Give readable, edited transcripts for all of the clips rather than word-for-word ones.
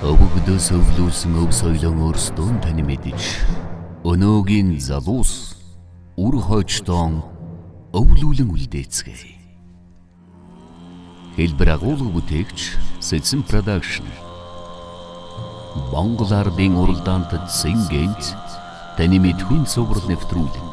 Өвгдөөс өвлүүлсэн өв соёлын өөрсдөө тань мэдэж өнөөгийн залуус үр хойчтон өвлүүлэн үлдээцгээе. Хэлбэр агуулга бүтээгч Сэцэн Production Монгол ардын уралдаанд Сингэнт таны мэдхүйн цуврал нэвтрүүлэг.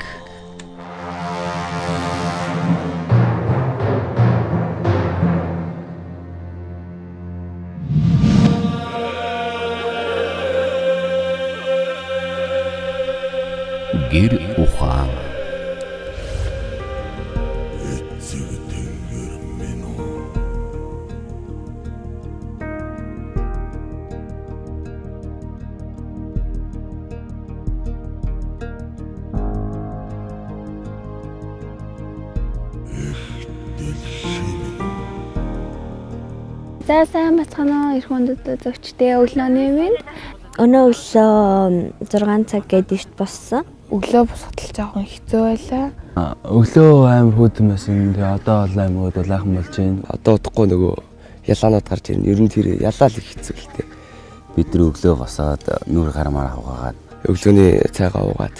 Гэр ухаан За сайн бацгаана эрх хүндэт зөвчтэй өглөөний минь. Өнөө өглөө 6 цаг гэдэгт боссон. Өглөө босготол жоохон хэцүү байлаа. Өглөө амар хүүдэн байсан. Тэгээ одоо бол амар удаахан болж байна. Одоо удахгүй нөгөө ялаанууд гарч ирнэ. Ер нь тэр ялаа л их хэцүү л дээ. Бид нар өглөө босоод нүур гармаар авгаад Өглөөний цайгаа уугаад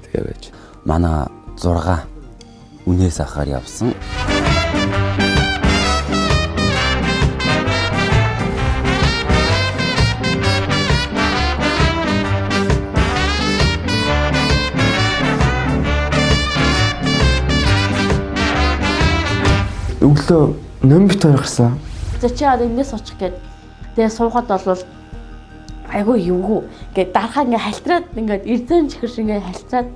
тэгээ байж. манай 6 үнээс ахаар явсан. Өглөө номбит гаргасан. За чи одоо эндээс очих гээд тэгээ суухад бол айгүй юугүй ингээд дарахаа ингээд халтраад ингээд эрдэн чихэрш ингээд халтраад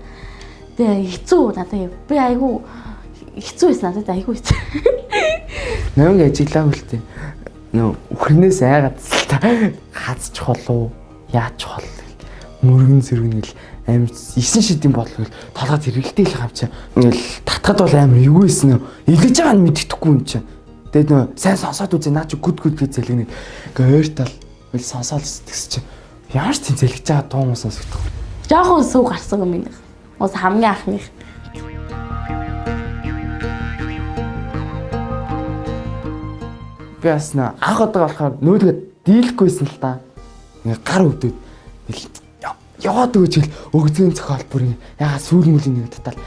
тэгээ хэцүү надад би айгүй хэцүү байсан надад айгүй хэцүү. Намайг ажиглаа үлдээ. Нөө үхрнээс айгаад та хазчих болов яач хол мөргөн зэрэгнэл амар 9 шидийн бодлоо толгойд хэрэгэлтэй л хавчаа. Ингээл татхад бол амар юу ийсэн нөө илгэж байгаа нь мэддэхгүй юм чинь. Тэгээд нөө сайн сонсоод үзээ наа чи гүд гэж зэлгэнэ. Ингээ ойртал ил сонсоод сэтгэс чи ямар ч тийм зэлгэж байгаа дуу муу сонсогдох. Жохон сүү гарсан юм байна. Ус хамгийн анхных. Би бас нөө анх удаа болохоор нөөдгөө дийлэхгүйсэн л та. Ингээ гар өвдөд яваад өгч хэл өгзгийн зохиол бүр ягаа сүүл мүлийн нэг татал.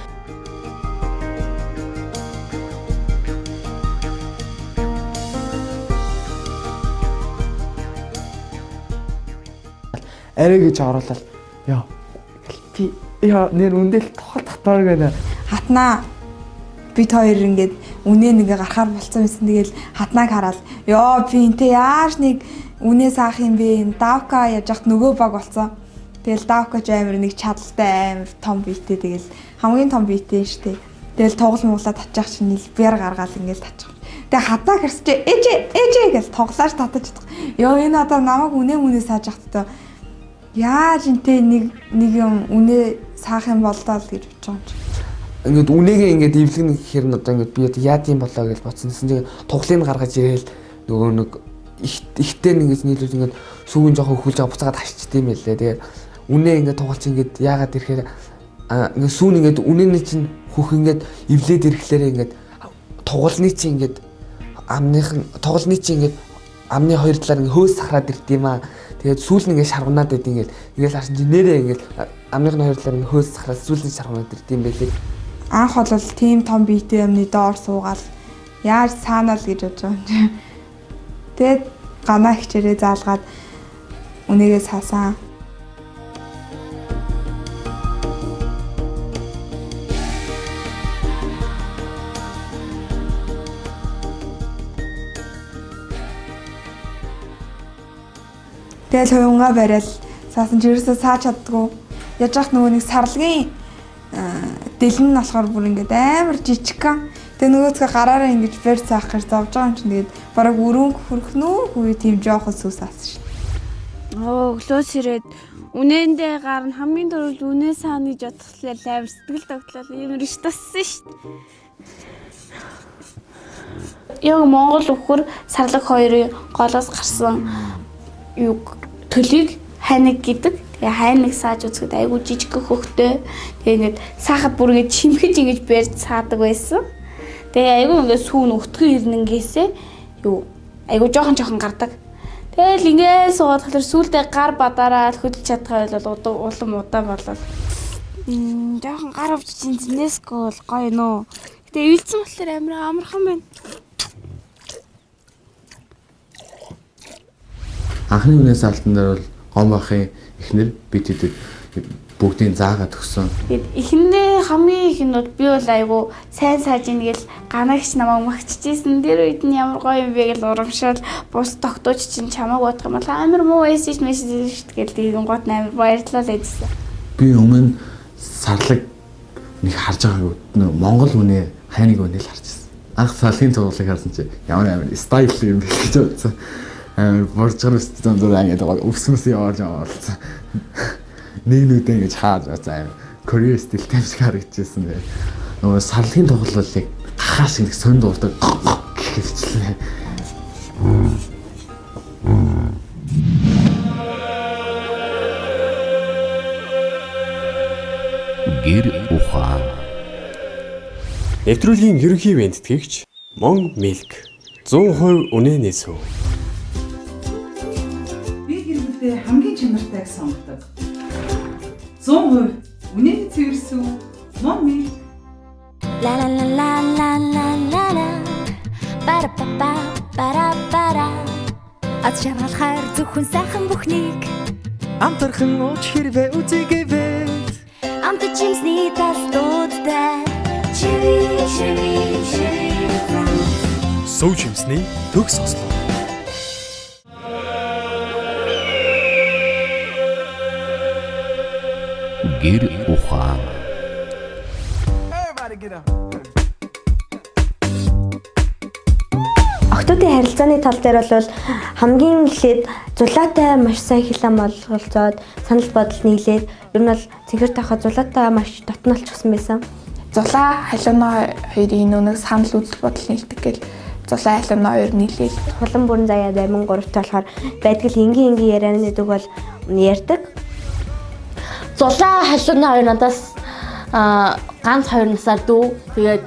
Арай гэж оруулаад ёо би нэр үндэл тоглолт татмаар гэнэ. Хатнаа бид хоёр ингээд үнээ нэгэ гарахаар болцсон байсан. Тэгэл хатнааг хараад ёо би энтэй яаж нэг үнээ саах юм бэ? Давка яаж яхад нөгөө баг болцсон. Тэгэл давкач амир нэг чадaltaй амир том биетэй тэгэл хамгийн том биетэй штэ. Тэгэл тоглол муулаад татчих чинь бяр гаргаал ингээл татчих. Тэгээ хатаа хэрсэж ээжээ гэж тоглоож татаж чадах. Ёо энэ одоо намайг үнээ сааж ахтаа. Яаж энтэй нэг юм үнээ саах юм болдоо л гэж бодож байгаа юм чи. Ингээд үнэгээ ингээд эвлэгнэ гэхээр нь одоо ингээд би яад юм болоо гэж бодсон. Тэгээ туглыг гаргаж ирээл нөгөө нэг ихтэй нэг нийлүүл ингээд сүүгийн жоохон хөлж байгаа буцаагаад хашчихдээ юм байлээ. Тэгээ үнэ ингээд тугалч ингээд яагаад ирэхээр ингээд сүүн ингээд үнэний чинь хөх ингээд эвлээд ирэхлээрээ ингээд тугалны чинь ингээд тугалны чинь ингээд амны хоёр талаар ингээд хөөс сахраад ирд юм аа. Тэгээд сүүл нь ингээд шаргунаад байд ингээд харсан чинь нэрээ ингээд амныхны хоёр талаар ингээд хөөс сахраад сүүл нь шаргунаад ирд юм байлээ. Анх бол тийм том биетэй юмны доор суугаал яаж саанаа л гэж бодож байгаа юм чи. Тэгээд ганаа хичээрээ заалгаад үнэгээ саасан. Тэгэл хувингаа барайл саасан ч ерөөсөө сааж чаддгүй. Яаж яах нөгөө нэг сарлагын дэлэн нь болохоор бүр ингээд амар жижигхан. Тэгээ нөгөөцгөө гараараа ингэж бэр цаах гэж зовж байгаа юм чинь тэгээд бараг өрөөнг хөрхнөө хүү тийм жоохон сүс аасан шин. Өглөөс ирээд үнээндээ гарна хамгийн түрүүл үнээ сааны жодглол амар сэтгэл тогтлол юм риш тассан шин. Яг Монгол өвхөр сарлаг хоёрын голоос гарсан юу төлийг хайнаг гэдэг. Тэгээ хайнаг сааж үзэхэд айгүй жижиг хөхтэй. Тэгээ ингээд саахад бүр ингээд чимхэж ингэж барьж саадаг байсан. Тэгээ айгүй ингээд сүүн өтгөн ирнэнгээсээ юу айгүй жоохон гардаг. Тэгэл ингээд суугаад тэгэхээр сүүлдээ гар бадараад хөдөлж чадхаа бол улам удаан болол. Жоохон гар авч чинь зинэско бол гоё нөө. Гэтэ эвэлцэн болохоор амархан байна. Анхны үнээс алтан дээр бол гомбахын эхнэр бид хэдэд бүгдийг заагаад өгсөн. Тэгээд эхнээ хамгийн ихэнд би бол айгу сайн сайж ингээл ганагч намайг магчижсэн. Тэр үед нь ямар гоё юм бэ гэж урамшаал бус тогтооч чинь чамайг бодох юм бол амар муу эсэж мэсэж гэл тэгэн гот амар баярлалаа гэсэн. Би өмнө сарлаг нэг харж байгаагүй Монгол үнэ хайныг үнэ л харж байсан. Анх сарлын цуглыг харсан чи ямар амар стайл юм бэ гэж бодсон. Амар борчгор өстөн зур ангид өвсмөс явуулж аваалцсан. Нэг ингэж хаад байгаа юм. Корея стилтэй шиг харагдчихсан бай. Нөгөө сарлын тоглолыг гахаас нэг сонь дуурдаг гэхэлчлээ. Гэр ухаан. Нэвтрүүлгийн ерөнхий вентгэгч Mon Milk 100% үнэнээс үү. Би гэрэлтэй хамгийн чанартай сонгодог. 100% үнэний цэвэрсэн Mon Milk. La la la la la la la la. Para pa pa para para. Аз шаргал хайр зөвхөн сайхан бүхнийг амтархан ууч хэрвээ үзэгээвээ амт чимсний тастуудтай чиви Сүү чимсний төгс ослоо. Гэр ухаан. Охтуудын харилцааны тал дээр бол хамгийн эхлээд зулаатай маш сайн хилэн болголцоод санал бодол нийлээд ер нь бол цэнхэр тахаа зулаатай маш дотнолчихсан байсан. Зулаа халууна хоёрын нүг санал үзэл бодол нийлдэг гэл зулаа халууна хоёр нийлээл. Хулан бүрэн заяа 83-т болохоор байдгал энгийн ярианы дэг бол ярьдаг. Зулаа халууна хоёр надаас ганц 2 насаар дүү. Тэгээд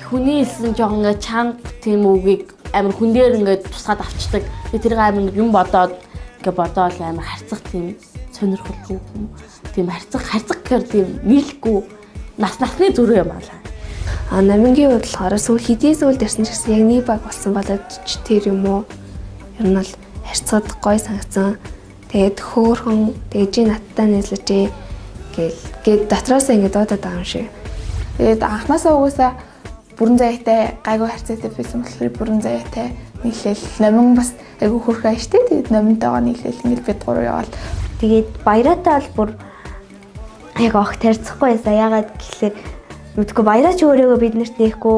хүний хэлсэн жоохон ингээ чанга тийм үгийг амар хүн дээр ингээд тусгаад авчдаг. Тэр амар юм бодоод амар харцах тийм сонирхолгүй юм. Тийм харцах гэхээр тийм нийлэхгүй насны зүрх юм аа. Намингийн хувьд болохоор сүүл хэдийн сүүл дэрсэн ч гэсэн яг нэг баг болсон болоод ч тэр юм уу. Ер нь бол харьцаад гой санагцсан. Тэгээд хөөхөн тэгж надтай нийлжээ гээд дотроос ингээд дуудаад байгаа юм шиг. Тэгээд анхнаасаа угаасаа бүрэн заяатай гайгүй харьцаатай байсан болохоор бүрэн заяатай нийлээл номин бас айгүй хөрхөө штэ. Тэгээд номинтойгоо нийлээл ингээд бид гурав яваал. Тэгээд баяраатай бол бүр яг огт харьцахгүй байсан. Ягаад гэхэлэр мэдгүй баяраа ч өөрийгөө биднэрт нээхгүй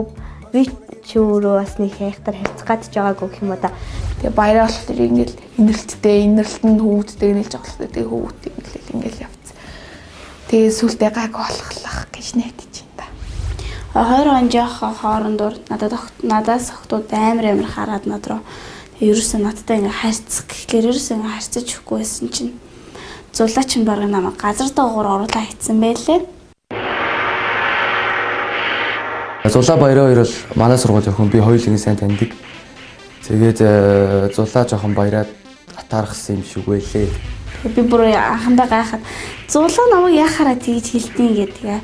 би ч өөрөө бас нэг хайхтар харьцах гад ч байгаагүй гэх юм уу та. Тэгээ баяраа болохоор ингээд инэрэлтэнд хөвгүүдтэй нийлж байгаа болохоор тэгээ хөвгүүдтэй ингээд явцсан. Тэгээ сүултээ гайгүй болохлах гэж найдаж байна та. 20 он жоохон хоорондор надаас охтууд амар хараад над руу ерөөсөө надтай ингээд харьцах гэхлээр ерөөсөө ингээд харьцаж өгөхгүй байсан чинь зулаа чинь бараг намайг газар доогуур оруулаа хийцэн байлээ. Зулаа баяраа хоёр бол манай сургууль охин би хоёулын сайн таньдаг. Тэгээд зулаа жоохон баяраад атаархсан юм шиг байлээ. Би бүр анхандаа гайхаад зулаа намайг яхаараа тэгж хэлтий гэдэг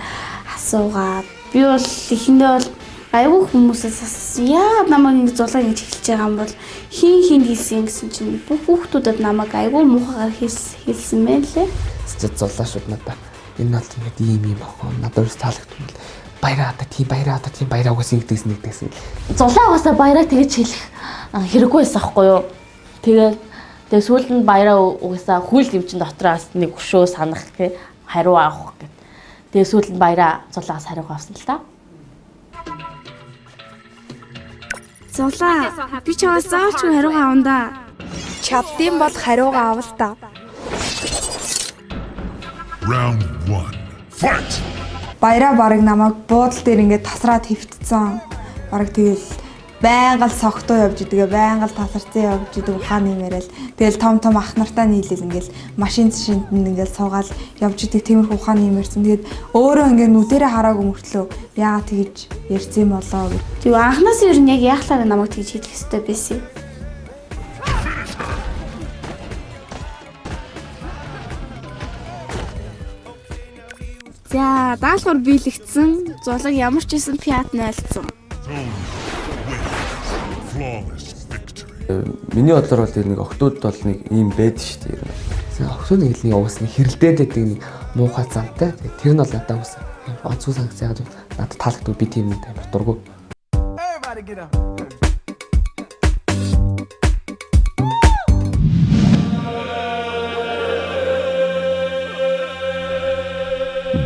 асуугаад би бол эхэндээ бол айгүй хүмүүсээс асуусан. Яа намайг ингэ зулаа ингэж хэлж байгаа юм бол хин хэлсэн гэсэн чинь бүх хүүхдүүдэд намайг айгүй муухайгаар хэлсэн байлээ. Зулаа шууд надаа энэ бол ингэ ийм охин надад таалагдсан л баяраа тийм баяраа угаас нэгдсэн. Зулаа угаасаа баяраа тэгж хэлэх хэрэггүй байсан аахгүй юу? Тэгээ сүүлд нь баяраа угаасаа хүл хэмжин дотроос нэг өшөө санах гэх хариу авах гэв. Тэгээ сүүлд нь баяраа зулаас хариу авсан л та. Зулаа би чамаас заавалч хариу авна да. Чаддсан бол хариугаа авал та. Round 1. Fight. Баяраа барыг намайг буудал дээр ингээд тасраад хөвтцэн. Бараг тэгэл байнга л согтуу явж идэгэ байнга л тасарцсан явж идэг ухааны мэрэл. Тэгэл том ах нартай нийлээл ингээд машин шинтэнд ингээд суугаал явж идэг тиймэрхүү ухааны мэрсэн. Тэгээд өөрөө ингээд нүдэрээ хараагүй мөртлөө яагаад тэгж ярьсан болоо гэж. Тэг анхнаас ер нь яг яахлаараа намайг тэгж хэлэх ёстой байсан. За, даалгавар биелэгдсэн. Зулаг ямар ч байсан Fiat 0-сон. Миний бодлоор бол нэг охтууд бол нэг ийм байдаг шүү дээ. Охтууд нэг л уус нэг хэрэлдээд байдаг нэг муухай замтай. Тэр нь бол надад бас онцгой санагцаа яагаад надад таалагддаг би тийм нэг амар дургу.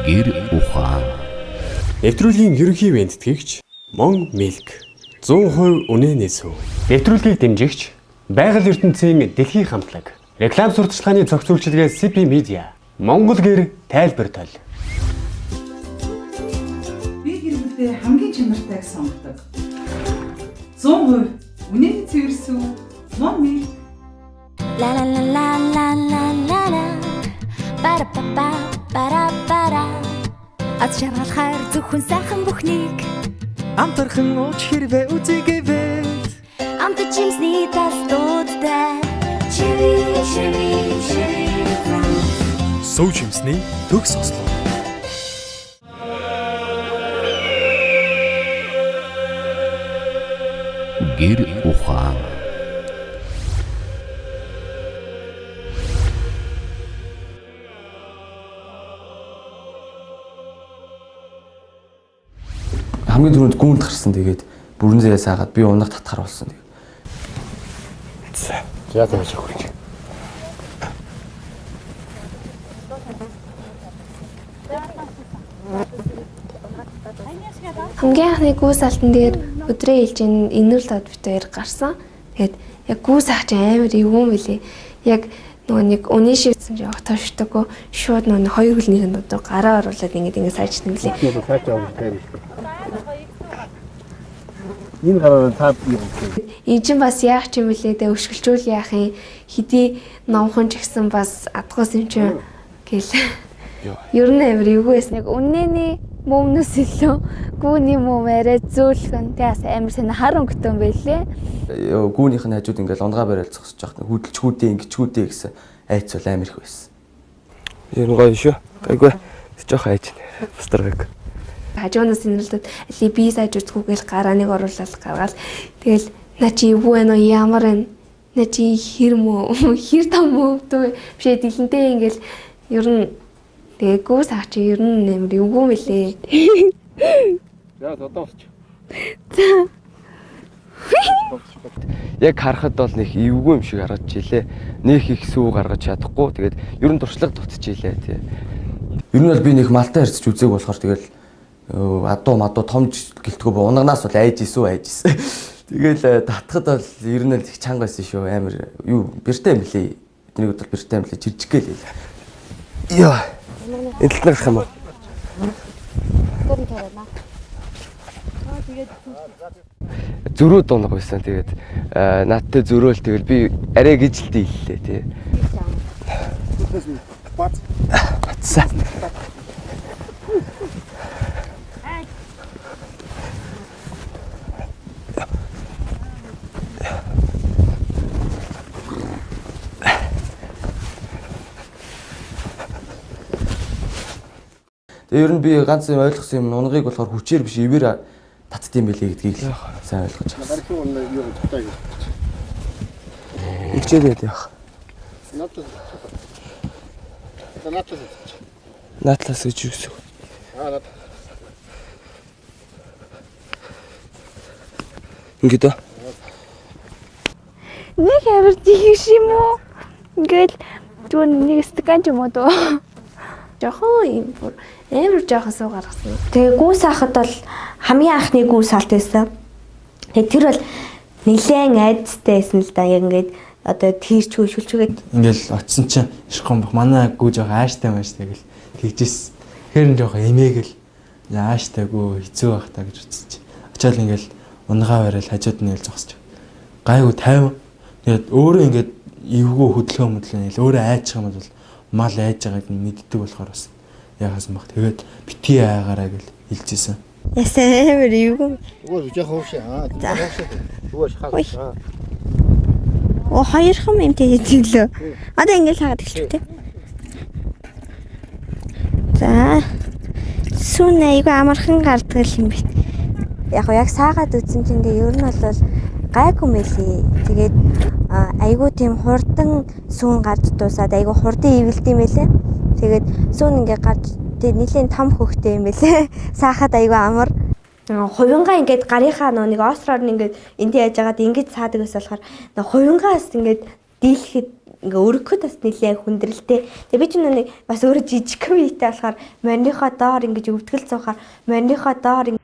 Гэр ухаан. Нэвтрүүлгийн ерөнхий бэлтгэгч Mon Milk 100% үнэнээ сүв. Нэвтрүүлгийг дэмжигч Байгаль ертөнцийн дэлхийн хамтлаг. Реклам сурталчилгааны зохицуулчдгээ CP Media. Монгол гэр тайлбар тол. Би гэр бүлдээ хамгийн чанартайг сонгодог. 100% үнэнээ цэвэрсүү Mon Milk. La la la la la la la la. Para pa pa para para. Аз шаргалахаар зөвхөн сайхан бүхнийг амтархан ууч хэрвээ үзэгээвэл амт чимсний тас дуудтай. Cherry cherry cherry from сүү чимсний төгс ослоо. Гэр ухаан. Хамгийн түрүүнд гүнд гарсан тэгээд бүрэн зэя саагаад би унах татхаар болсон. За тааш хурж. Хамгийн анхны гүйс алтан дээр өдрөө хэлж инүүл тод бит хоёр гарсан. Тэгээд яг гүйс ах чи амар эвгүй мөлий. Яг нөгөө нэг үнэн шигдсэн жоох товчтойгоо шууд нөгөө хоёр хөлнийх нь одоо гараа оруулаад ингэ сайжсан мөлий. Энэ гараа тав юм. Энд чинь бас яах ч юм бэлээ дэ өшгөлжүүл яах юм хэдий номхон ч гэсэн бас адгуус юм чинь гэл. Ер нь амар эвгүйс нэг үнэний мөмнөс илүү гүүний мөм арай зөөлхөн тэгээс амар сайн хар өнгөтөн байлээ. Гүүнийх нь хажууд ингээл унгаа барайл зогсож байгаа хөдөлчгүүдээ ингэчгүүдээ гэсэн айц бол амар их байсан. Ер нь гоё шүү. Гайгүй. Жоох айж нэ. Бусдаргаг. Хажуунаас инээлдээд алий би сайж үзгүүгээл гарааныг оруулаад гаргаад тэгэл на чи юу вэ нөө ямар вэ? На чи хэр мөө хэр том мөө дөө бишээ дэлэнтэй ингээл ер нь тэгээ гүйс ах чи ер нь нэмэр эвгүй мэлээ. За тодоосч. Яг харахад бол нэг эвгүй юм шиг харагдаж илээ. Нөх их сүү гаргаж чадахгүй. Тэгээд ер нь туршлага дутчихилээ тий. Ер нь бол би нэг малтай харьцаж үзээг болохоор тэгэл адуу мадуу том гэлтгөө унагнаас бол айж ийсүү айж ийсэн. Тэгэл татхад бол ер нь л их чанга байсан шүү. Амар юу бэртэй юм лээ. Эднийг бол бэртэй юм лээ. Жиржиггээл л. Яа. Энэ талд гарах юм уу? Зөрөө дуунах байсан. Тэгээд наадтай зөрөөл тэгэл би арай гिजэлтэй ийллээ тий. Батсаа. Ер нь би ганц юм ойлгосон юм унгыг болохоор хүчээр биш ивэр татд юм билий гэдгийг сайн ойлгож байна. Дараагийн он юу татаа гэж. Игчээд яах. Натлаас гэж юу гэсэн. Ингээд аа. Нэг амар тийш юм уу? Ингээд түн нэг стакан ч юм уу дөө. Жохон юм бүр амар жохон суу гаргасан. Тэгээ гүйс ахад бол хамгийн анхны гүйс алт байсан. Тэгээ тэр бол нэлээд айдастай байсан л да. Яг ингээд одоо тийрч хөлчөгээд ингээл очсон чинь шихгон бах манай гүү жоох ааштай мааштай гэл тэгжээс хэрэн жоох эмээгэл ааштайгөө хэцүү байх та гэж үзчих. Очоод ингээл унгаа барайл хажууд нь ингээл зогсож. Гайгүй 50. Тэгээд өөрөө ингээд эвгүй хөдөлгөөн мэдлээ өөрөө айчих юм бол мал айж байгааг нь мэддэг болохоор бас яахаас мах тэгээд битгий аагараа гэл хэлжсэн. Ясаа амар эвгүй. Ууш яах вэ? Ууш хаа. Оо хоёрхан юм тэгээд одоо ингээл хаагаад эхэлчихв те. За. Сүүн айгүй амархан гардаг юм бэ. Яг саагаад үзсэн чинь тэгээ ер нь бол гайгүй мэлий. Тэгээд айгүй тийм хурдан сүүн гарч дуусаад айгүй хурдан ивэлт юм байлээ. Тэгээд сүүн ингээ гарч тэгээд нэлийн том хөхтэй юм байлээ. Саахад айгүй амар. Хувингаа ингээд гарынхаа нэг осроор ингээд энд яаж яагаад ингэж саадаг ус болохоор хувингаас ингээд дийлэхэд ингээ өргөхөд бас нэлээ хүндрэлтэй. Тэгээ би ч нэг бас өөрөө жижиг үетэй болохоор мориныхоо доор ингэж өвдгөл цуухаар мориныхоо доор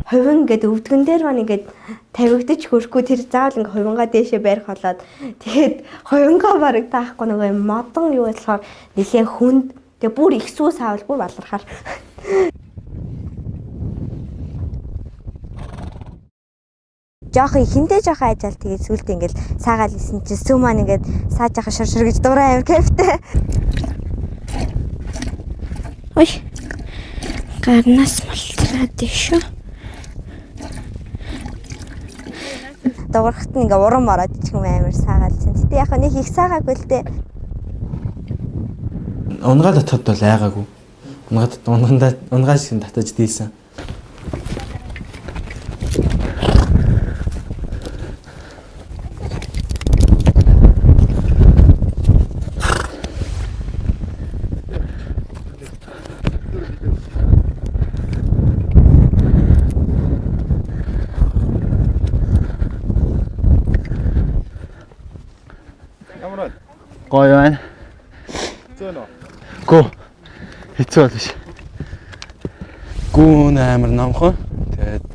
хувин гэдэг өвдгөн дээр маань ингээд тавигдаж хөрөхгүй тэр заавал ингээ хувингаа дээшээ барих болоод тэгээд хувингаа бараг таахгүй нөгөө модон юу болохоор нэлээ хүнд тэгээ бүр их сүү саавал бүр балархаар. Жохон ихэндээ жохон ажаал тэгээд сүултээ ингээл саагаал исэн чинь сүү маань ингээд сааж яхаа шоршор гэж дураа амир кайфтай. Ой. Гарнаас малцраад шүү. Дуурахт ингээ уран ороод ичих юм амир саагаалсан. Гэтэ яг нэг их саагаагүй л дээ. Унгаа татхад бол айгаагүй. Унгаа шиг татаж дийлсэн. Гоё байна. Гүү. Хэцүү бол биш. Гүүн амар номхон. Тэгээд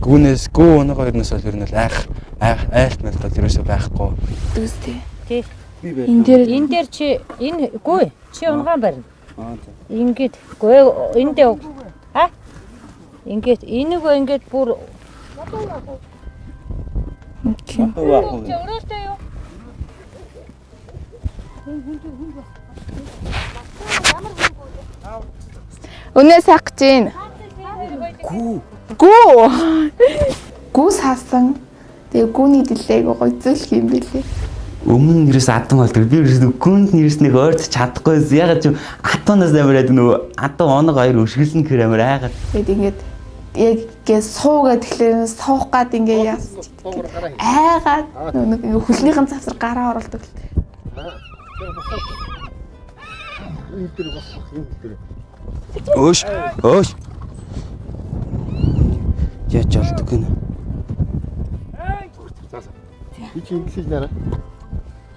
гүүнээс гүү өнөг хоёрноос бол ер нь айлт мэл бол ерөөсөө байхгүй. Дүүстэй. Тий. Энэ дээр чи энэ гүү чи унгаан барина. Ингээд гөө энд дээ. А? Ингээд энийгөө ингээд бүр Өөрөөсөө юу? Өнөө сах гэж байна. Гүү саасан. Тэгээ гүүний дэлээг гоё зөөлх юм бэлээ. Өмнө нь ерөөс атан болдог. Би ерөөс гүнд нь ерөөс нэг ойрч чадахгүй. Ягаад ч атанаас амираад нөгөө атан оног хоёр өшгөлн гэхээр амир айгаад. Тэгээд ингээд яг гээ суугаад тэгэхээр суух гад ингээ яас. Айгаад нэг хөлнийхэн завсар гараа оруулдаг л. Өөш. Яаж болдог гэнэ. Би чи ингэж нэрэ.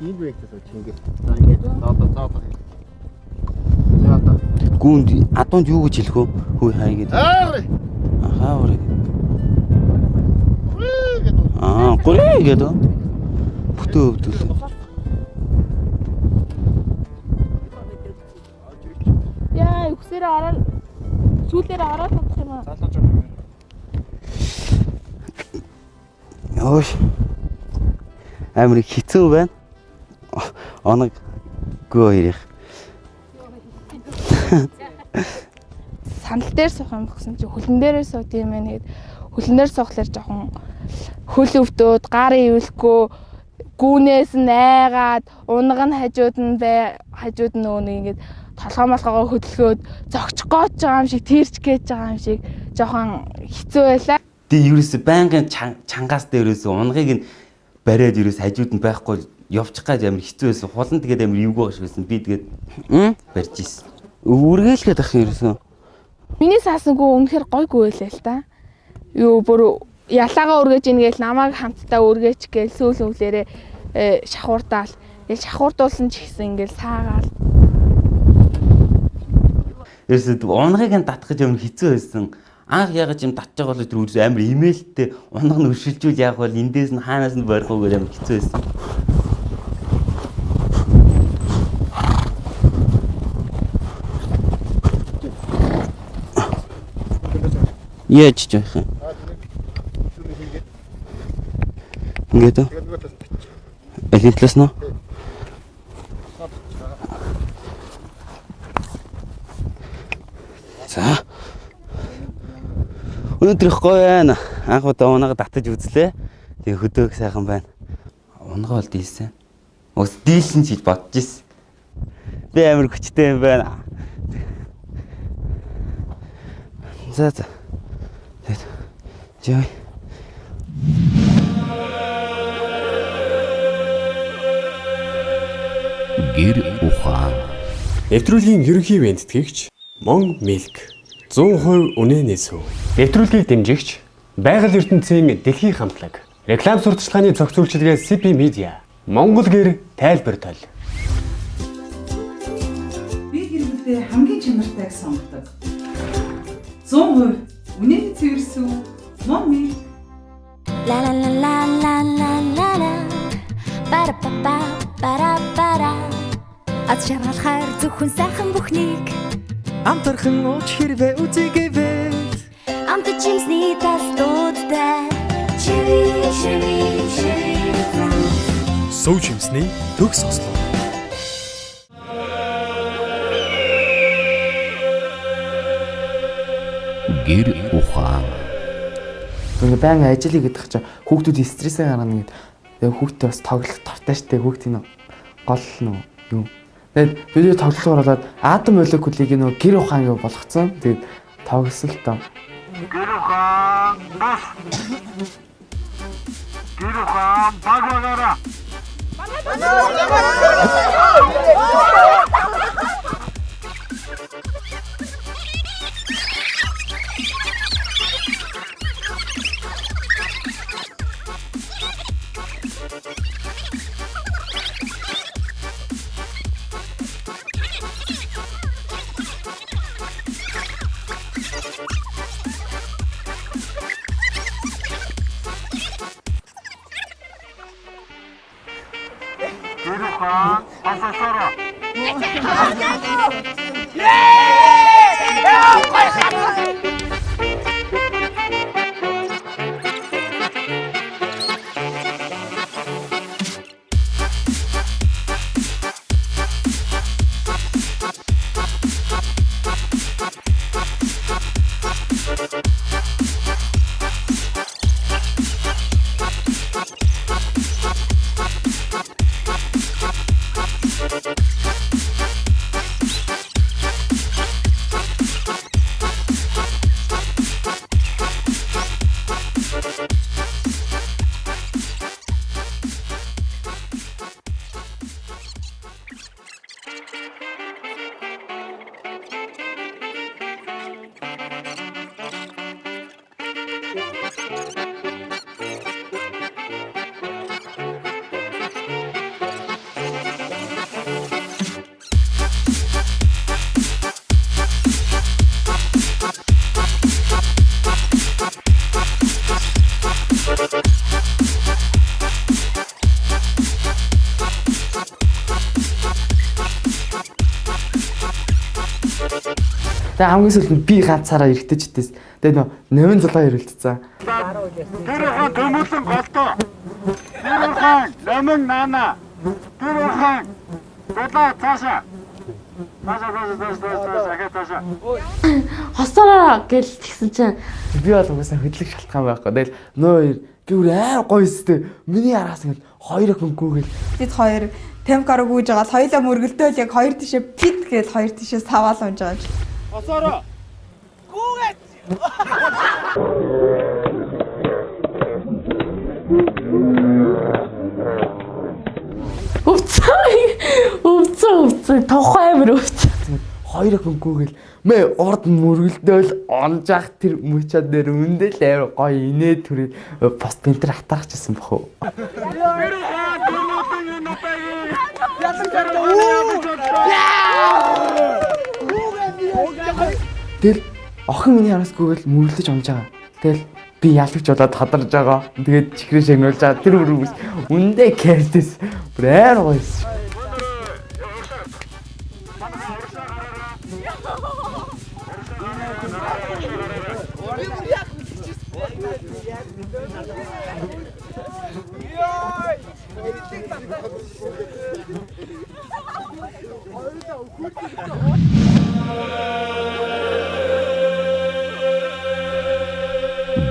Ийм projektээс очиж ингэж. За ингэж заадаа. Гүнд атонд юу гэж хэлэх вэ? Хүй хай гэдэг. Хааре. Гүрээ гэдэг. Бүтөө өвдөл. Яа, үхсээр ороод сүүлээр ороод татах юм аа. Залууж байгаа. Өөш. Амир хэцүү байна. Оног гоо ирэх. Сандал дээр суух юм гэсэн чи хөлн дээрээ суу тийм ээ. Нэгэд хөлн дээр суухлаар жоохон хөл өвдөөд гар ивэлэхгүй гүүнээс нь айгаад унаг нь хажууд нь нөгөө нэг ингэж толгой молгоогоо хөдөлгөөд зогчих гооч байгаа юм шиг тэрч гэж байгаа юм шиг жоохон хэцүү байлаа. Тэгээ ерөөсө байнгын чангаас дээрээс унгыг нь бариад ерөөс хажууд нь байхгүй явчих гэж амир хэцүү байсан. Хулан тэгээд амир эвгүй шиг байсан. Би тэгээд барьж ийсэн. Үргэлжлээд ах ерөөсөө. Миний саасангүй үнэхээр гойгүй байлаа л та. Юу бүр ялаагаа өргөж ийн гээл намайг хамтдаа өргөөч гээл сүүл өвлөрөө шахуурдаал. Тэгэл шахуурдуулсан ч гэсэн ингээл саагаал. Ерөөсөө унгыг нь татах гэж амир хэцүү байсан. Анх ягаад юм татж байгаа бол тэр үрс амир имэйлтэй унаг нь өшөлжүүл яах бол эндээс нь хаанаас нь барих уу гэж амир хэцүү байсан. Яаж ч яах юм. Ингээд үү? Алин талаас нь? За. Өнөөдөр их гоё байна. Анх удаа унага татаж үзлээ. Тэгээ хөдөөх сайхан байна. Унага бол дийлсэн. Ус дийлсэн ч гэж бодож ирсэн. Би амир хүчтэй юм байна. За. Тэгээд. Жаа. Гэр ухаан. Нэвтрүүлгийн ерөнхий вендэтгэгч Мон Milk 100% үнэнээ сүв. Нэвтрүүлгийг дэмжигч Байгаль ертөнцийн дэлхийн хамтлаг. Реклам сурталчилгааны зохицуулчдгээ CP Media. Монгол гэр тайлбар тол. Би хэрэглэхдээ хамгийн чанартайг сонгодог. 100% үнэний цэвэрсүү Мон Milk. La la la la la la la la. Para pa pa para para. Аз шаргалахаар зөвхөн сайхан бүхнийг Амтархан ууч хэрвээ үзэгээвэл амт чимсний тас дуудтай. Чири чири чири. Сүүж юмсны төгс ослоо. Гэр ухаан. Ингээ баян ажил хийгээд байгаа чинь хүүхдүүд стрессээ гаргана гэдэг. Тэгээ хүүхдээ бас тоглох дуртай штэ хүүхдийн гол нөө юу. Тэгээд видео тоглолоор болоод атом молекулыг нөө гэр ухаан гэж болгоцсон. Тэгээд тоглосон л тоо. Гэр ухаан бас. Гэр ухаан багаараа. Тэгээ хамгийн сүүлд нь би ганцаараа эрэхтэй ч гэдэс. Тэгээ нөө номын зулгаа ирэлцсэн. Тэр ухаан төмөрлөн голтоо. Тэр ухаан номын наана. Тэр ухаан дулаа цаашаа. Цаашаа. Хосороо гэл тэгсэн чинь би бол угаасаа хөдлөх шалтгаан байхгүй. Тэгэл нөө гүр амар гоё өстэй. Миний араас ингээд хоёр охин гүгэл. Бид хоёр темкараа гүйж байгаа. Хоёулаа мөргөлдөөл яг хоёр тишээ пит гээд хоёр тишээ саваал унж байгаа юм. Хосороо. Гүүгээд. Өвцөө тухай амир өвцөө. Хоёр охин гүгэл мэ урд мөргөлдөөл онжаах тэр мөчад дээр өндөл амар гоё инээ төрөө пост пентер хатаагчсан бохоо. Тэгэл охин миний араас гүгэл мөрлөж онж байгаа. Тэгэл би ялагч болоод хадарж байгаа. Тэгээд чихрээ шагнуулж байгаа. Тэр үрүүс үндэ кэрдэс бүр амар гоё.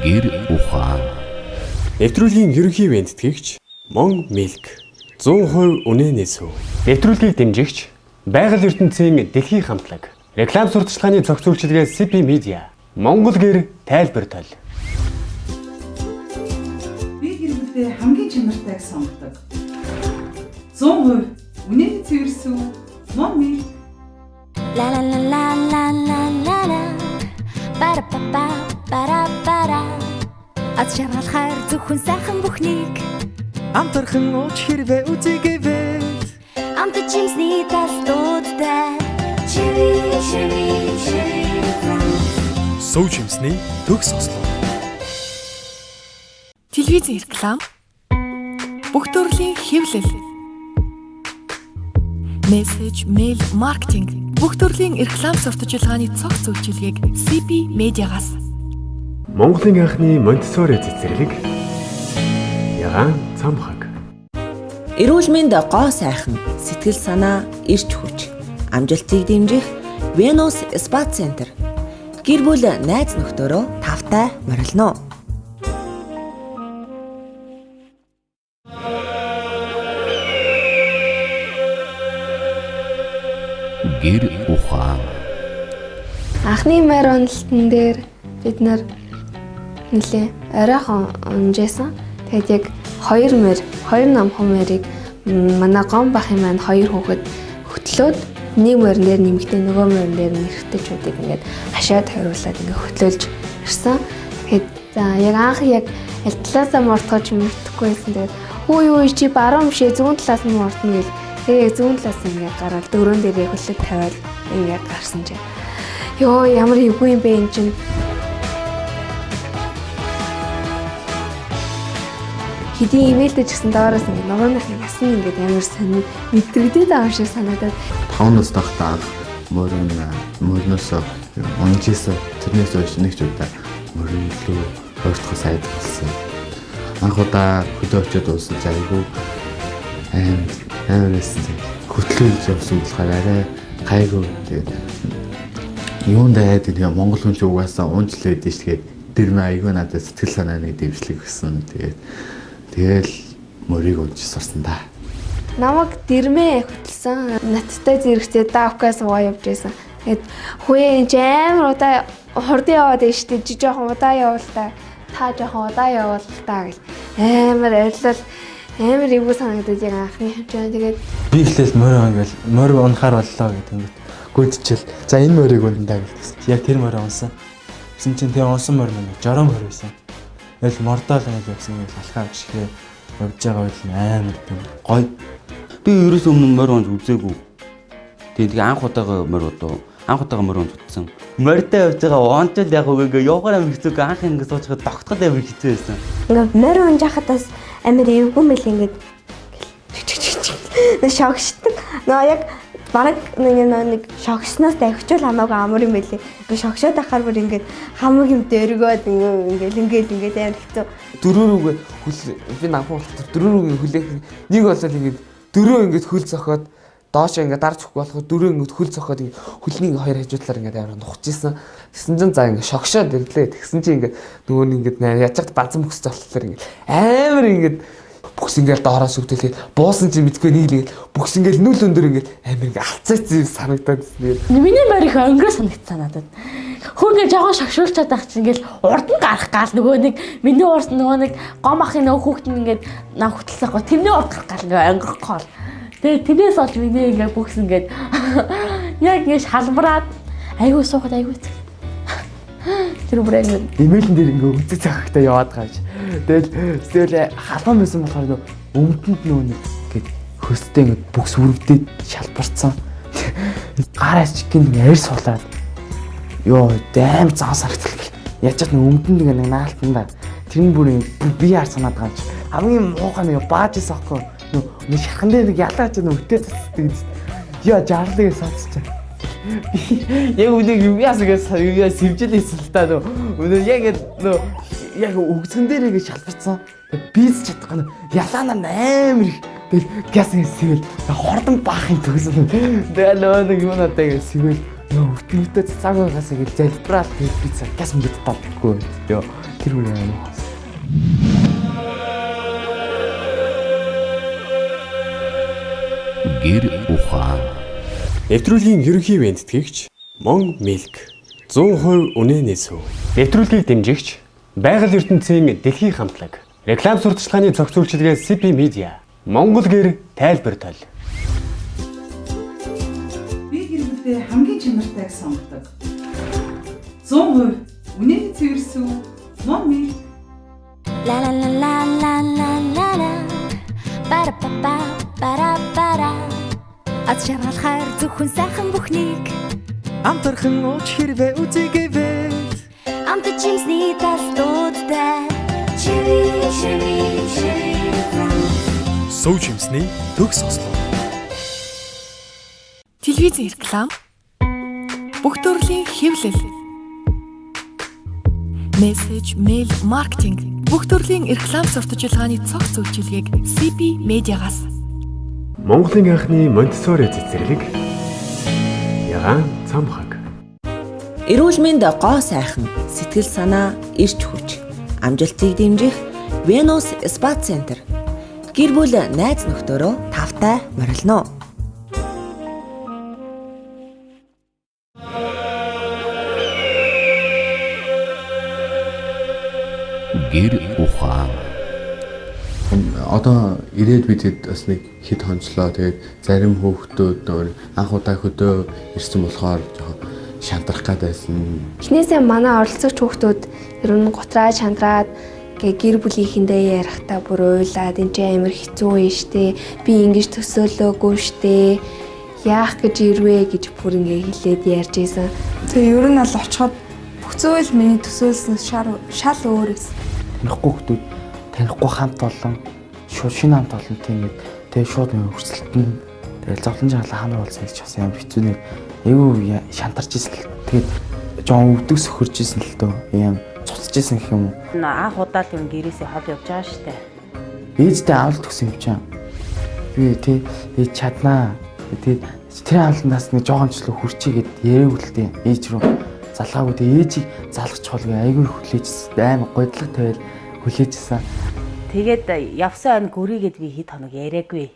Гэр ухаан. Нэвтрүүлгийн ерөнхий вендэтгэгч Мон Milk 100% үнэнээ сүв. Нэвтрүүлгийг дэмжигч Байгаль ертөнцийн дэлхийн хамтлаг. Реклам сурталчилгааны зохицуулчдгээ CP Media. Монгол гэр тайлбар тойл. Би хэрэглэхдээ хамгийн чанартайг сонгодог. 100% үнэний цэвэрсүү Мон Milk. La la la la la la la la. Para pa pa para para. Аз шаргалахаар зөвхөн сайхан бүхнийг Амтархан ууч хэрвээ үзэгээвэл амт чимсний тас дуудтай. Cherry cherry cherry. Сүүжимсний төгс ослоо. Телевизэн реклам. Бүх төрлийн хэвлэл. Мессеж, мэйл, маркетинг. Бүх төрлийн реклам сурталчилгааны цогц үйлчилгээг CP Media-гаас. Монголын анхны Монтессори цэцэрлэг. Ягаан цамхаг. Эрүүл мэнд гоо сайхан, сэтгэл санаа эрч хүч. Амжилтыг дэмжих Venus Spa Center. Гэр бүл найз нөхдөөрөө тавтай морилно. Гэр ухаан. Анхны морь уналтан дээр бид нэр нэлээ оройхон унжсэн. Тэгээд яг 2 намхан морийг манай гом бахын маань 2 хүүхэд хөтлөөд нэг морин дээр нэмэгдээ нөгөө морин дээр нэрхтэйчүүдийг ингээд хашаад хариулаад ингээд хөтлөөлж ирсэн. Тэгээд за яг анх яг аль талаасаа мортгож мэдхгүй байсан. Тэгээд хүү чи баруун бишээ зүүн талаас нь мортно гэл. Тэгээд зүүн талаас ингээд гараад дөрөөн дээрээ хөлөг тавиад ингээд гарсан чинь. Йоо ямар эвгүй юм бэ энэ чинь. Хэдийн имэйлдэж гисэн доороос ингээд ногооныхны ясан ингээд ямар сонир мэдрэгдээд байгаа юм шиг санагдаад 5 нас тахтаа мөрнөөс унжсэн тэрнээс хойш нэг ч удаа мөрнөлөө өөртөө сайд болсон. Анх удаа хөдөө очиод уусан айгүй амарс хөтлөөлж явсан болохоор арай гайгүй тэгээд юунд дээд тэгээ Монгол хүн ч угаасаа унжлээд тийш тэгээд тэр мэ айгүй надад сэтгэл санааны дэвшлэг өгсөн. Тэгэл мөрийг унж сурсан да. Намайг дэрмээ хөтлсөн. Надтай зэрэгцээ давкаас уу явж байсан. Тэгээд хүүе энэ амар удаа хурдан яваад байна шүү дээ. Жоохон удаа явал та жоохон удаа явал та гэл амар арилал амар эвгүй санагдаад яг анхны хэмжээ. Тэгээд би ихлээл морь унахаар боллоо гэдэг юм. Гүйдчихэл. За энэ морийг үнэндээ гэлсэн. Яг тэр морь унсан. Гэсэн чинь тэр унсан морь маань жороо морь байсан. Тэгэл мордоол нэг явсан гэж алхаа гიშгээ явж байгаа үйл амар тийм гоё. Би ерөөс өмнө морь унж үзээгүй. Тэгээ анх удаага морь унж утсан. Морьтой явж байгаа унжил яг үгээ явахаар амар хэцүү анх ингэ суучгаад тогтоход амар хэцүү байсан. ингээд морь унж хахадаас амар эвгүй мэл ингээд шогшдог. Нөө яг бараг нэг шогсноос давхичул хамаагүй амар юм байлээ. Би шогшоод ахаар бүр ингээд хамаг юм дөргөөд ингээд амар хэцүү. Дөрөөрүүгээ би намхан болохоор дөрөөрүүгээ хүлээх нэг болол ингээд дөрөө ингээд хөл зохиод доошоо ингээд дарж өгөх болохоор дөрөө ингээд хөл зохиод ингээд хөлний хоёр хажуудлаар ингээд амар нухаж исэн. Тэгсэн чинь за ингээд шогшоод ирлээ. Тэгсэн чинь ингээд нөгөө нь ингээд яаж чад базам өгсөж болохоор ингээд амар ингээд бүхс ингээл доороос өгдөлээ буусан чи мэдгүй нэг л бүхс ингээл нүл өндөр ингээд амар ингээд алцаац санагдаад тэгээд миний морих өнгөө санагдсан надад. Хөө ингээд жоохон шогшуулчаад байх чинь ингээл урд нь гарах гал нөгөө нэг миний урд нөгөө нэг гом ахын нөгөө хүүхэд нь ингээд нам хөтлөхгүй тэрний урд гарах гал ингээд өнгөрөхгүй бол. Тэгээд тэрнээс олж миний ингээд бүхс ингээд яг ингээд шалбараад айгүй суухад айгүй тэр бүрээ имэйлэн дээр ингээ үзэж байхдаа яваад байгаа юм. Тэгэл халуун байсан болохоор өмдөнд нөгөө нэг хөстэй ингээ бүкс үрвдээд шалбарцсан. Гараас чиг ингээ арьс суулаад ёо дэм заа саргтал гэл. Яаж ч өмдөнд ингээ наалтанда тэр нь бүр би яар санаад байгаа юм чи. Хамгийн муухай нь бааж исэн аахгүй. Нэг шахан дээр нэг ялаач өтөө цацдаг. Яа жаарлыг сацчих. Яг үнийг юу яасгаас сэржэлээсэн л та нөө яг өгцөн дээр ингэ шалбарцсан. Бийц чадахгүй ялаанаар амар их тэгэл газ ингэ сэвэл хордон баахын төгсөн. Тэгээ нөө нэг юм надад ингэ сэвэл нөө өвтөнөдөө цацаагаас ингэ залбираад би газ мэд татдаггүй. Йоо тэр үе юм. Гэр ухаан. Нэвтрүүлгийн ерөнхий вендтгэгч Мон Milk 100% үнэнээ сүв. Нэвтрүүлгийг дэмжигч Байгаль ертөнцийн дэлхийн хамтлаг. Реклам сурталчилгааны зохицуулчдгээ CP Media. Монгол гэр тайлбар тол. Би гэр бүлдээ хамгийн чанартайг сонгодог. 100% үнэний цэвэрсүү Мон Milk. La la la la la la la la. Para pa pa para para. Аз шаргалахаар зөвхөн сайхан бүхнийг Амтархан ууч хэрвээ үзэгээвэл амт чимсний тас дуудтай. Chiri chiri chiri. Сүүжимсний төгс ослоо. Телевизэн реклам. Бүх төрлийн хэвлэл. Мессеж, мэйл, маркетинг. Бүх төрлийн реклам сурталчилгааны цогц үйлчилгээг CP Media-гаас. Монголын анхны Монтессори цэцэрлэг. Ягаан цамхаг. Эрүүл мэнд гоо сайхан, сэтгэл санаа эрч хүч. Амжилтыг дэмжих Venus Spa Center. Гэр бүл найз нөхдөөрөө тавтай морилно. Гэр ухаан. Одоо ирээд бидэд бас нэг хэд хонцлоо. Тэгээд зарим хүүхдүүд анх удаа хөдөө ирсэн болохоор жоохон шантрах гэдээсэн. Эхнээсээ манай оролцогч хүүхдүүд ер нь гутраа шантраад гэр бүлийнхэндээ ярихтаа бүр уйлаад энэ ч амар хэцүү юм штэ. Би ингэж төсөөлөөгүй штэ. Яах гэж ирвэ гэж бүр ингэ хэлээд ярьж ийсэн. Тэгээ ер нь бол очиход бүх зүйл миний төсөөлснөөс шал өөр эс. Танихгүй хүмүүс танихгүй хамт олон шууд шинэ хамт олон тийм нэг тэгээ шууд нэг өрсөлдөн тэгэл зовлон жагалаа ханаа болсон гэж бас амар хэцүү нэг эйгүү шантарч ирсэн л тэгээд жоон өвдөг сөхөрж ирсэн л дөө юм цуцж ирсэн гэх юм уу. Анх удаа л юм гэрээсээ хол явж байгаа штэ. Ээжтэй авалт өгсөн юм чам. Би тий ээж чаднаа. Тэгээд тэр авалтнаас нэг жоогончлог хүрчээгээд яриаг үлдээ ээж рүү залгаагүй тэгээ ээжийг залгах чуулга айгүй хүлээжсэн амар гойдлог тавиал хүлээжсэн. Тэгээд явсан ань гүрийгээд би хэд хоног яриаггүй.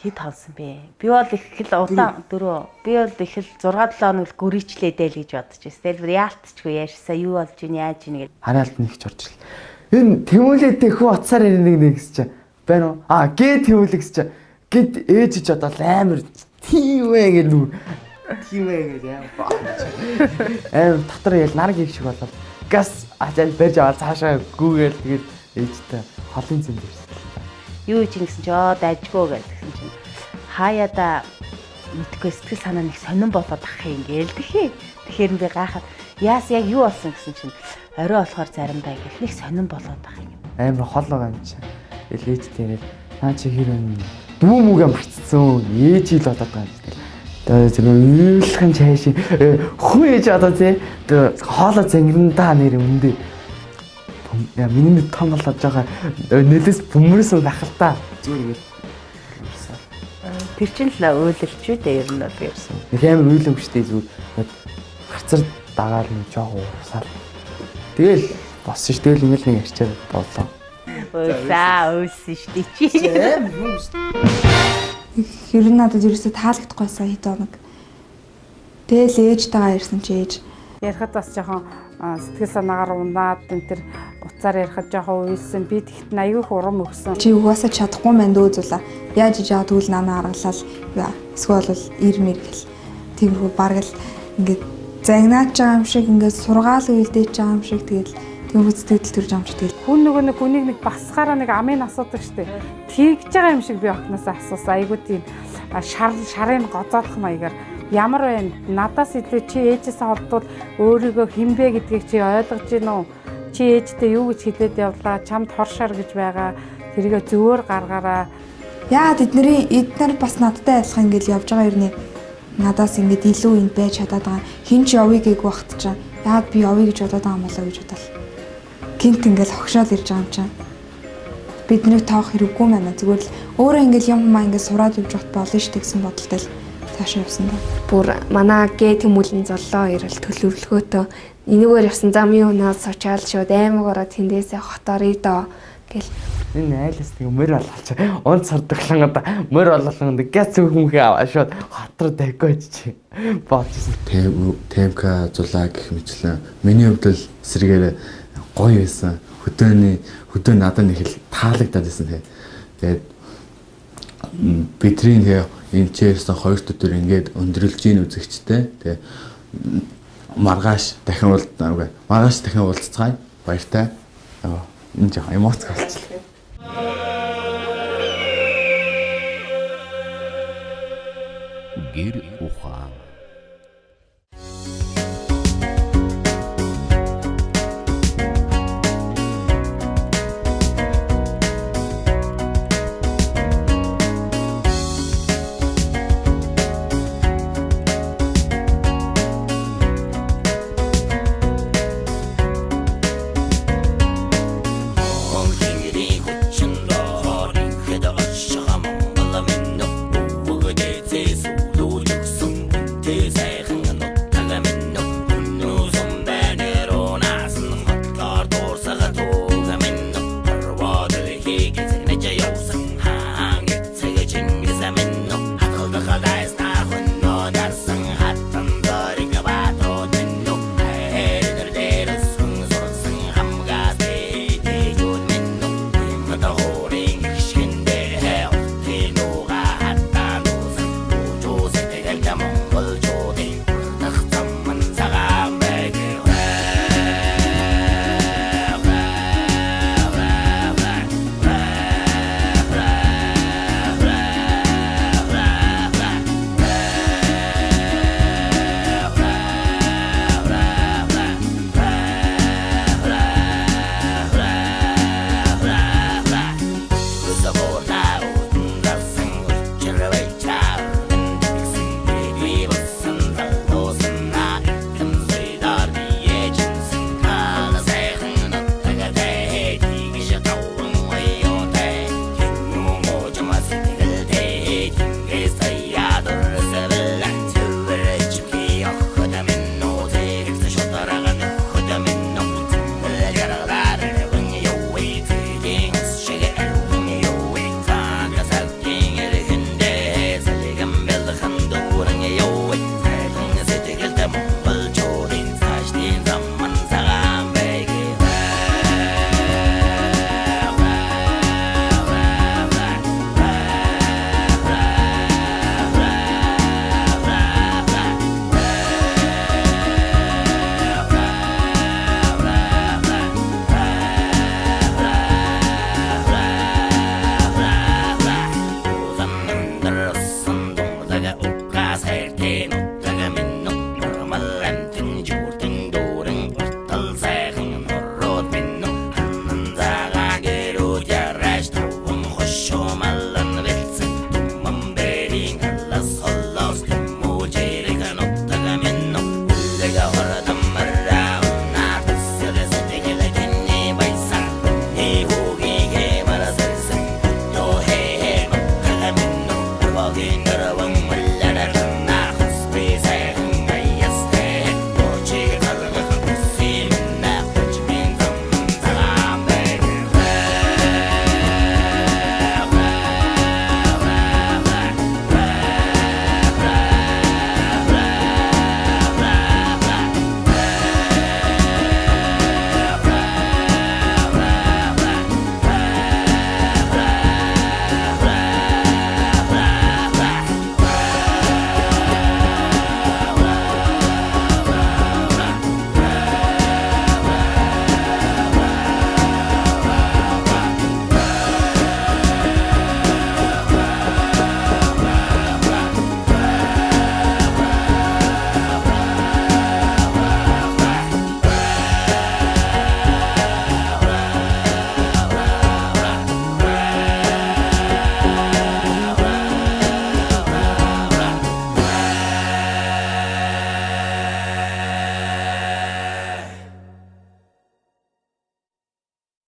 Хэд хонсон бэ? Би бол их л удаан дөрөв. Би бол их л 6-7 хоног гүрийчлээдээ л гэж бодож байсан. Тэгэл яалтчгүй яашсаа юу болж ийн яаж ийн гэж. Хараалт нэг ч орж ирэл. Энэ тэмүүлээтэй хүү утсаар ярина нэг гэж чинь байна уу? Гээ тэмүүлэгс чинь гэд ээж ч одоо амар тийм ээ гэл нүр. Тийм ээ гэж амар. Амар дотор ял нар гих шиг болоод газ ажаал барьж аваад цаашаа гүүгээл тэгээд ээжтэй холын зэнд ирсэн. Юу ч ингэсэн чи дайжгүй гэсэн чинь хаяада мэдгүй сэтгэл санаа нэг сонирн болоод ах юм гээл тэхээ. Тэгэхээр би гайхаад яас яг юу болсон гэсэн чинь орой болохоор заримдаа их нэг сонирн болоод ах юм. Амар хол байгаа юм чи. Ээлжтэй наа чи хэр юм дүү мүгэ марцсан ээж ил болоод байгаа юм. Тэгээд зөв үйлхэн чааш хүн ээж одоо тий хоолоо зангирнаа нэр өндөө. Яа миний том болоод байгаа нэлээс бөмөрсөн байх л та. Зүгээр ингэ. Тэр чинь л уйлалч үү дээ ер нь бол ярьсан. Нэг амар уйлам штэ зүгээр гарцар дагаал нэг жоох уусаал. Тэгэл боссон ш. Тэгэл ингээл нэг ярьчаад боллоо. За уусан штэ чи. Ер нь надад ерөөсөө таалагдахгүйсэн хэд хоног. Тэгэл ээжтэйгээ ирсэн чи ээж. Ярихад бас жоохон сэтгэл санаагаар унаад энэ төр уцаар ярихад жоохон уйлсан. Би тэгт аягүй урам өгсөн. Чи угаасаа чадахгүй мэн дөөзүүлээ. Яаж иж яа тэгвэл нанаа аргалал эсвэл бол ирмэр гэл. Тиймэрхүү бараг л ингээд загнаач байгаа юм шиг ингээд сургаал үйлдэж байгаа юм шиг тэгэл тиймэрхүү сэтгэл төрж байгаа юм шиг тэгэл. Хүн нөгөө нэг хүнийг нэг басхаараа нэг амын асуудаг штеп. Тэгж байгаа юм шиг би охноосоо асуусан. Аягүй тийм шарын гоцоодох маягаар ямар байна? Надаас илүү чи ээжээсээ холдвол өөрийгөө хинбэ гэдгийг чи ойлгож гин үү? Чи ээжтэй юу гэж хэлээд явлаа? Чамд хоршоор гэж байгаа. Тэрийгэ зөвөр гаргаараа. Яагаад эднэр бас надтай адилхан ингээд явж байгаа юм. Надаас ингээд илүү энд байж чадаад байгаа. Хин ч явъя гээг багт чаа. Яагаад би явъя гэж бодоод байгаа юм болоо гэж бодлоо. Гинт ингээд хогшоол ирж байгаа юм чаа. Биднийг тоох хэрэггүй маа. Зүгээр л өөрөө ингээд юм маа ингээд сураад явж бат болно шүү дээ гэсэн бодолтой л таашаа явсан ба. Бүр манай гээ тэмүүлийн золлоо ирэл төлөвлөгөөтөө энэгээр явсан зам юу наас сочаал шууд аймаг ороод тэндээсээ хотоорё доо гэл Энэ айлс нэг мөр болооч. Унц сардаглангад мөр болоолгонд гэц хүмүүхээ аваашаад хатруу тавьгооч чи. Боочсон. ТМК зулаа гэх мэтлэн миний хувьд л эсрэгээр гоё байсан. Хөдөө надад нэг их таалагдаад байсан тий. Тэгээд бидрийн энэ чээрсэн хоёр төдөр ингээд өндөрлж ийн үзэгчтэй. Тэгээ маргааш дахин уулзцгаая. Баяртай. Энэ жоо эмоц болчихлоо. Гэр ухаан